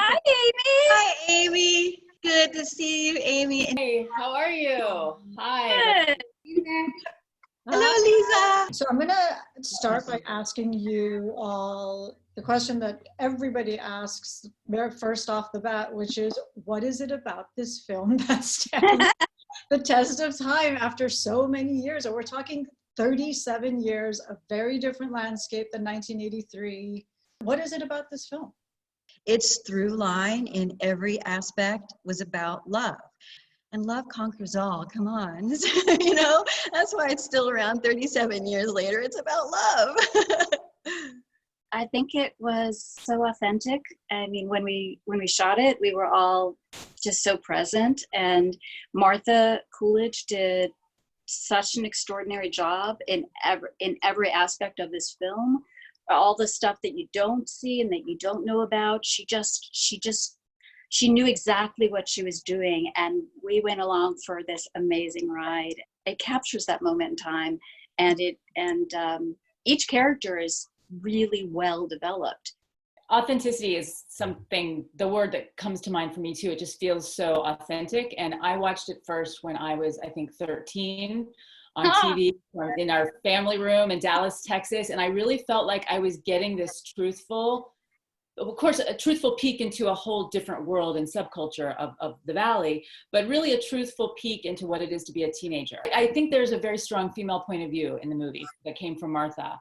Hi, Amy. Hi, Amy. Good to see you, Amy. Hey, how are you? Hi. Good. Hello, Lisa. So I'm going to start by asking you all the question that everybody asks first off the bat, which is, what is it about this film that stands the test of time after so many years? And we're talking 37 years, a very different landscape than 1983. What is it about this film? Its through line in every aspect was about love. And love conquers all, come on. You know, that's why it's still around 37 years later. It's about love. I think it was so authentic. I mean, when we shot it, we were all just so present, and Martha Coolidge did such an extraordinary job in every aspect of this film. All the stuff that you don't see and that you don't know about, she knew exactly what she was doing, and we went along for this amazing ride. It captures that moment in time, and each character is really well developed. Authenticity is something, the word that comes to mind for me too. It just feels so authentic. And I watched it first when I was, I think, 13 on TV in our family room in Dallas, Texas. And I really felt like I was getting this truthful, of course, a truthful peek into a whole different world and subculture of the Valley, but really a truthful peek into what it is to be a teenager. I think there's a very strong female point of view in the movie that came from Martha.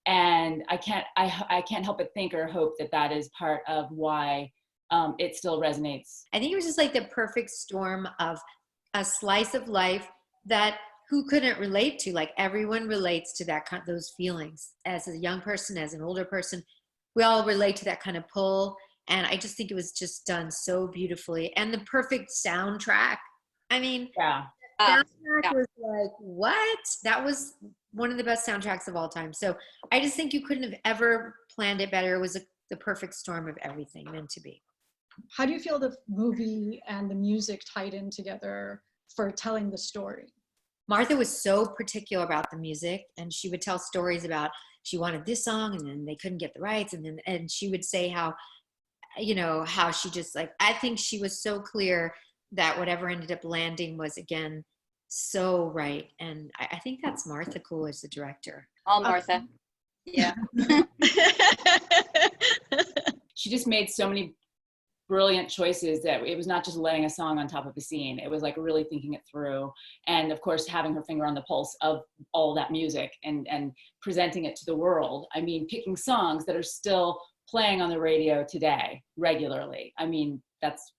And I can't help but think or hope that that is part of why it still resonates. I think it was just like the perfect storm of a slice of life that who couldn't relate to. Like everyone relates to those feelings. As a young person, as an older person, we all relate to that kind of pull. And I just think it was just done so beautifully. And the perfect soundtrack. I mean, yeah. Soundtrack was like, what? That was one of the best soundtracks of all time. So I just think you couldn't have ever planned it better. It was the perfect storm of everything meant to be. How do you feel the movie and the music tied in together for telling the story? Martha was so particular about the music, and she would tell stories about she wanted this song and then they couldn't get the rights, and she would say how she just, like, I think she was so clear that whatever ended up landing was, again, so right. And I think that's Martha Coolidge, the director. All Martha. Yeah. She just made so many brilliant choices that it was not just laying a song on top of a scene. It was like really thinking it through. And of course, having her finger on the pulse of all that music and presenting it to the world. I mean, picking songs that are still playing on the radio today regularly. I mean, that's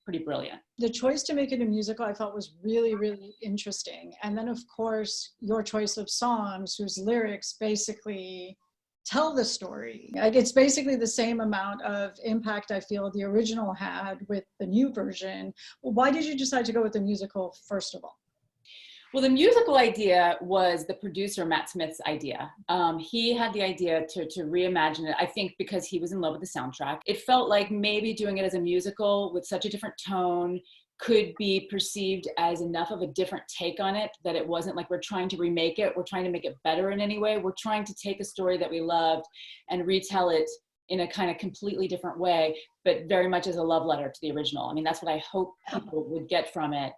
pretty brilliant. The choice to make it a musical I felt was really, really interesting. And then of course, your choice of songs whose lyrics basically tell the story. Like, it's basically the same amount of impact I feel the original had with the new version. Well, why did you decide to go with the musical first of all? Well, the musical idea was the producer, Matt Smith's idea. He had the idea to reimagine it, I think because he was in love with the soundtrack. It felt like maybe doing it as a musical with such a different tone could be perceived as enough of a different take on it that it wasn't like we're trying to remake it, we're trying to make it better in any way. We're trying to take a story that we loved and retell it in a kind of completely different way, but very much as a love letter to the original. I mean, that's what I hope people would get from it.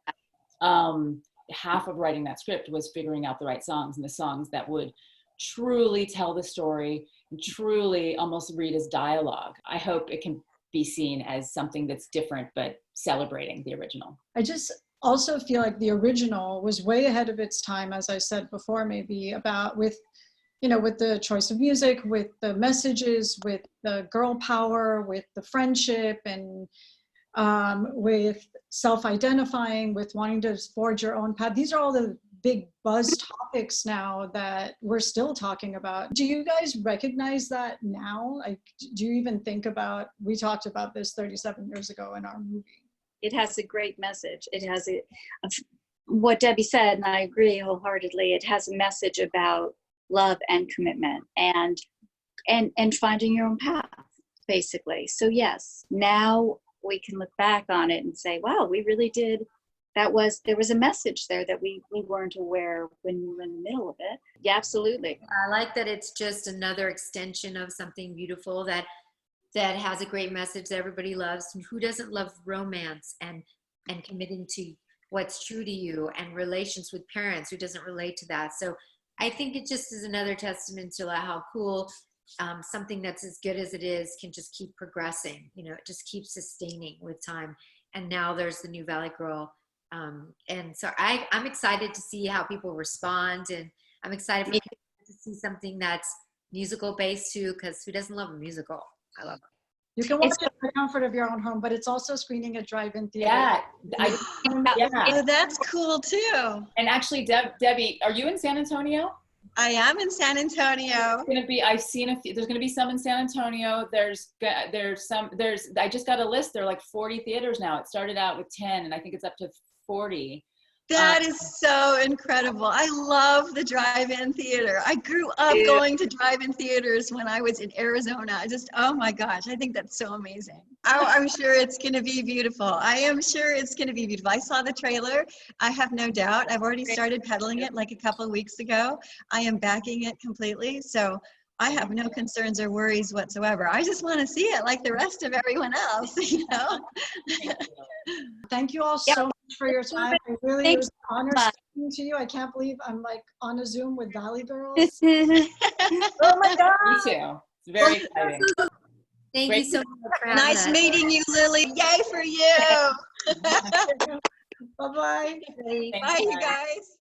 Half of writing that script was figuring out the right songs, and the songs that would truly tell the story and truly almost read as dialogue. I hope it can be seen as something that's different, but celebrating the original. I just also feel like the original was way ahead of its time, as I said before, maybe about with the choice of music, with the messages, with the girl power, with the friendship, and with self-identifying, with wanting to forge your own path. These are all the big buzz topics now that we're still talking about. Do you guys recognize that now? Like, do you even think about, we talked about this 37 years ago in our movie. It has a great message. It has what Debbie said, and I agree wholeheartedly. It has a message about love and commitment and finding your own path, basically. So yes, now we can look back on it and say, wow, we really did. There was a message there that we weren't aware when we were in the middle of it. Yeah, absolutely. I like that it's just another extension of something beautiful that that has a great message that everybody loves. And who doesn't love romance and committing to what's true to you, and relations with parents? Who doesn't relate to that? So I think it just is another testament to how cool something that's as good as it is can just keep progressing. You know, it just keeps sustaining with time. And now there's the new Valley Girl. And so I'm excited to see how people respond, and I'm excited for people to see something that's musical based too, because who doesn't love a musical? I love it. You can watch it in the comfort of your own home, but it's also screening at drive-in theater. Yeah, Oh, that's cool too. And actually, Debbie, are you in San Antonio? I am in San Antonio. I've seen a few. There's gonna be some in San Antonio. I just got a list. There are like 40 theaters now. It started out with 10, and I think it's up to 40. That is so incredible. I love the drive-in theater. I grew up going to drive-in theaters when I was in Arizona. Oh my gosh, I think that's so amazing. I'm sure it's going to be beautiful. I am sure it's going to be beautiful. I saw the trailer. I have no doubt. I've already started peddling it like a couple of weeks ago. I am backing it completely. So I have no concerns or worries whatsoever. I just want to see it like the rest of everyone else, you know? Thank you all so much for your time. I really, it was an honor speaking to you. I can't believe I'm like on a Zoom with Valley Girls. Oh my God. Me too. It's very exciting. Thank you so much. Nice meeting you, Lily. Yay for you. Bye-bye. Bye, you guys.